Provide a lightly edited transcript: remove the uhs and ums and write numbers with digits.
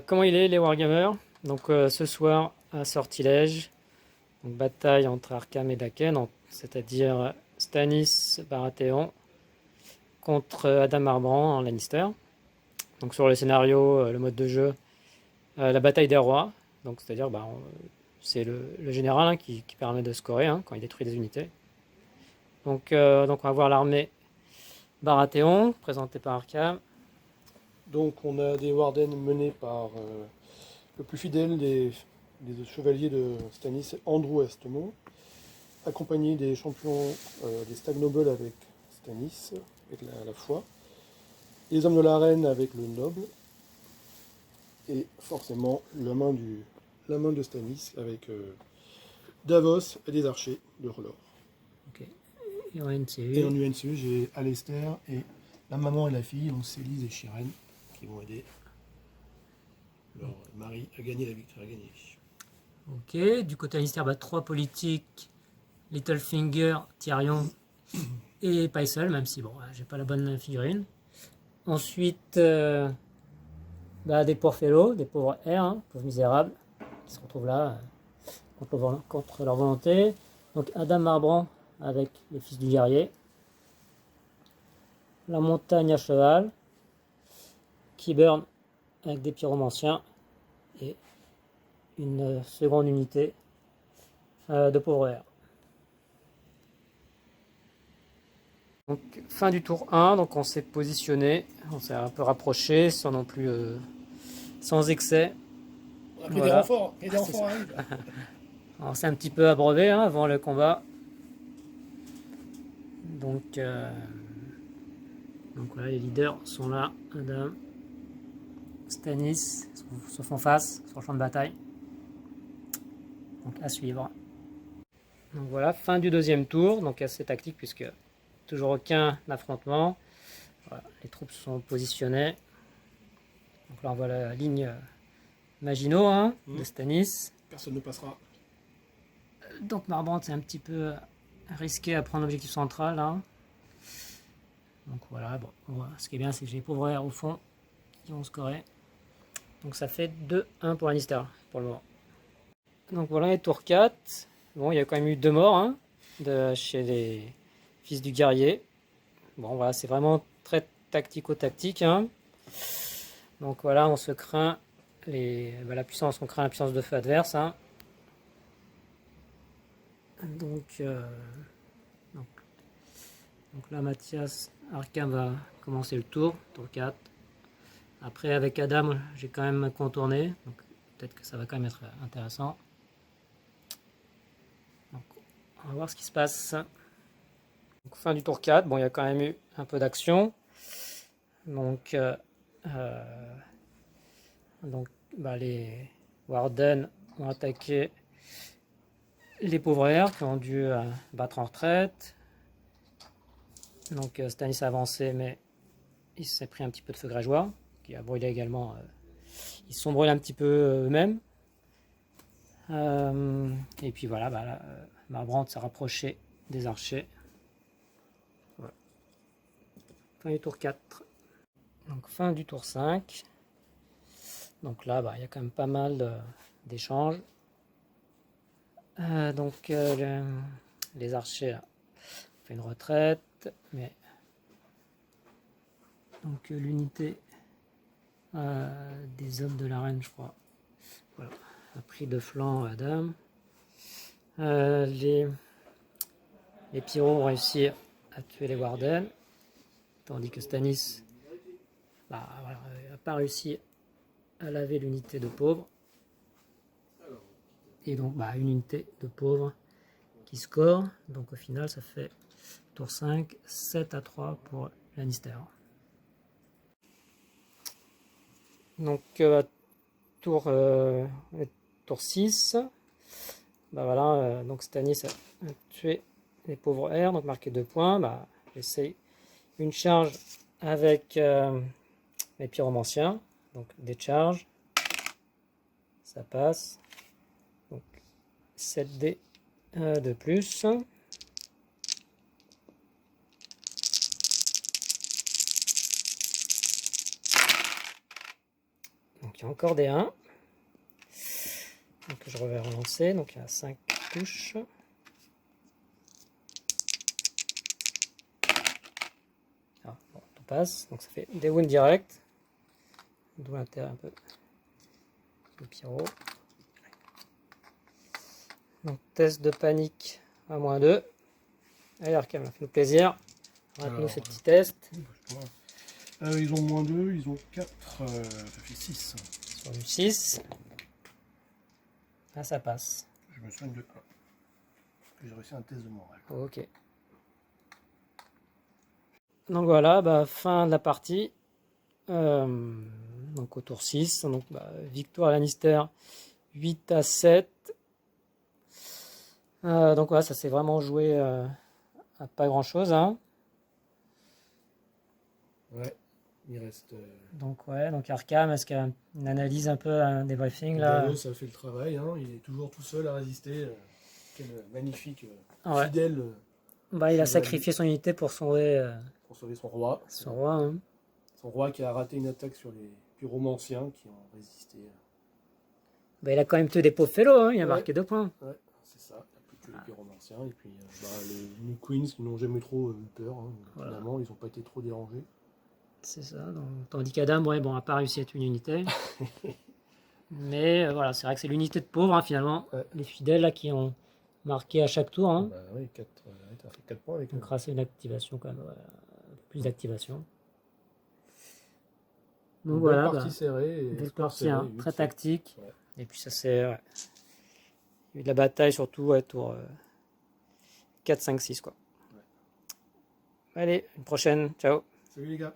Comment il est les Wargamers? Ce soir à Sortilège, donc, bataille entre Arkham et Daken, c'est-à-dire Stannis Baratheon contre Adam Marbrand en Lannister. Donc sur le scénario, le mode de jeu, la bataille des rois, donc c'est-à-dire c'est le général qui permet de scorer quand il détruit des unités. Donc on va voir l'armée Baratheon présentée par Arkham. Donc on a des Warden menés par le plus fidèle des chevaliers de Stannis, Andrew Estemont, accompagné des champions des Stag Nobles avec Stannis, avec la foi, les hommes de l'arène avec le noble, et forcément la main de Stannis avec Davos et des archers de R'hllor. Ok. Et en NCU. Et en UNCU, j'ai Alistair et la maman et la fille, donc Célise et Shiren, qui vont aider leur mari à gagner la victoire. Ok, du côté Lannister, 3 politiques, Littlefinger, Tyrion et Pycelle, même si j'ai pas la bonne figurine. Ensuite, des pauvres fellows, des pauvres R, pauvres misérables, qui se retrouvent là contre leur volonté. Donc Adam Marbrand avec les fils du guerrier. La montagne à cheval, Qyburn avec des pyromanciens et une seconde unité de pauvres R. Donc, fin du tour 1, donc on s'est positionné, on s'est un peu rapproché sans non plus sans excès. On a pris des renforts, et des renforts arrivent. On s'est un petit peu abreuvé avant le combat. Donc voilà, les leaders sont là, Adam, Stannis se font face sur le champ de bataille. Donc à suivre. Donc voilà, fin du deuxième tour, donc assez tactique puisque toujours aucun affrontement. Voilà, les troupes sont positionnées. Donc là on voit la ligne Maginot de Stannis. Personne ne passera. Donc Marbrand c'est un petit peu risqué à prendre l'objectif central. Donc voilà, ce qui est bien c'est que j'ai les pauvres R au fond qui vont scorer. Donc ça fait 2-1 pour Lannister pour le moment. Donc voilà les tours 4. Bon, il y a quand même eu 2 morts chez les fils du guerrier. Bon voilà, c'est vraiment très tactico-tactique. Donc voilà, on se craint la puissance, on craint la puissance de feu adverse. Donc là, Mathias Arkham va commencer le tour 4. Après, avec Adam, j'ai quand même contourné, donc peut-être que ça va quand même être intéressant. Donc, on va voir ce qui se passe. Donc, fin du tour 4, il y a quand même eu un peu d'action. Donc, les Warden ont attaqué les pauvres R qui ont dû battre en retraite. Donc Stannis a avancé, mais il s'est pris un petit peu de feu grégeois, qui a brûlé également. Ils se sont brûlés un petit peu eux-mêmes. Et puis voilà, Marbrand s'est rapproché des archers. Voilà. Fin du tour 4. Donc fin du tour 5. Donc là, il y a quand même pas mal d'échanges. Les archers ont fait une retraite, mais donc l'unité des hommes de l'arène, je crois, voilà, a pris de flanc Adam. Les pyros ont réussi à tuer les Warden, tandis que Stannis n'a pas réussi à laver l'unité de pauvres. Et donc une unité de pauvres qui score. Donc au final ça fait tour 5, 7-3 pour Lannister. Donc tour 6. Donc Stannis a tué les pauvres R, donc marqué 2 points. J'essaye une charge avec les pyromanciens. Donc des charges. Ça passe. Donc 7D de plus. Donc Donc il y a encore des 1. Donc je vais relancer. Donc il y a 5 touches. Ah, bon, tout passe. Donc ça fait des wounds direct. D'où l'intérêt un peu le pyro. Donc test de panique à -2. Allez Arkham, fais-nous plaisir. Raconte-nous ces petits tests. Ils ont -2, ils ont 4, ça fait 6. Sur du 6. Ah, ça passe. Je me soigne de 1. J'ai réussi un test de morale. Ok. Donc voilà, bah, fin de la partie. Donc au tour 6. Donc, bah, victoire Lannister 8-7. Donc voilà, ça s'est vraiment joué à pas grand chose. Hein. Ouais, il reste. Donc ouais, donc Arkham, est-ce qu'il y a une analyse un peu, un débriefing là? Davos a fait le travail, hein, il est toujours tout seul à résister. Quel magnifique, Ouais. fidèle. Bah, il a sacrifié son unité pour sauver Pour sauver son roi. son roi. Hein. Son roi qui a raté une attaque sur les pyromanciens qui ont résisté. Bah, il a quand même tué des pauvres fellows, hein. Il a Ouais. marqué 2 points. Ouais, c'est ça. Il a pu tuer les pyromanciens. Et puis les New Queens qui n'ont jamais trop eu peur. Hein. Voilà. Finalement, ils n'ont pas été trop dérangés. C'est ça. Donc, tandis qu'Adam, ouais, bon, a pas réussi à tuer une unité. Mais voilà, c'est vrai que c'est l'unité de pauvres, hein, finalement. Ouais. Les fidèles là, qui ont marqué à chaque tour. Hein. Bah oui, t'as fait 4 points avec eux. Donc grâce à une activation quand même. Ouais, un peu plus d'activation. Donc Belle voilà. partie serrée. Et Belle score partie, serré, hein, 8, très 7. tactique. Ouais. Et puis ça c'est... Ouais. Il y a eu de la bataille surtout, ouais, tour 4, 5, 6 quoi. Ouais. Allez, une prochaine. Ciao. Salut les gars.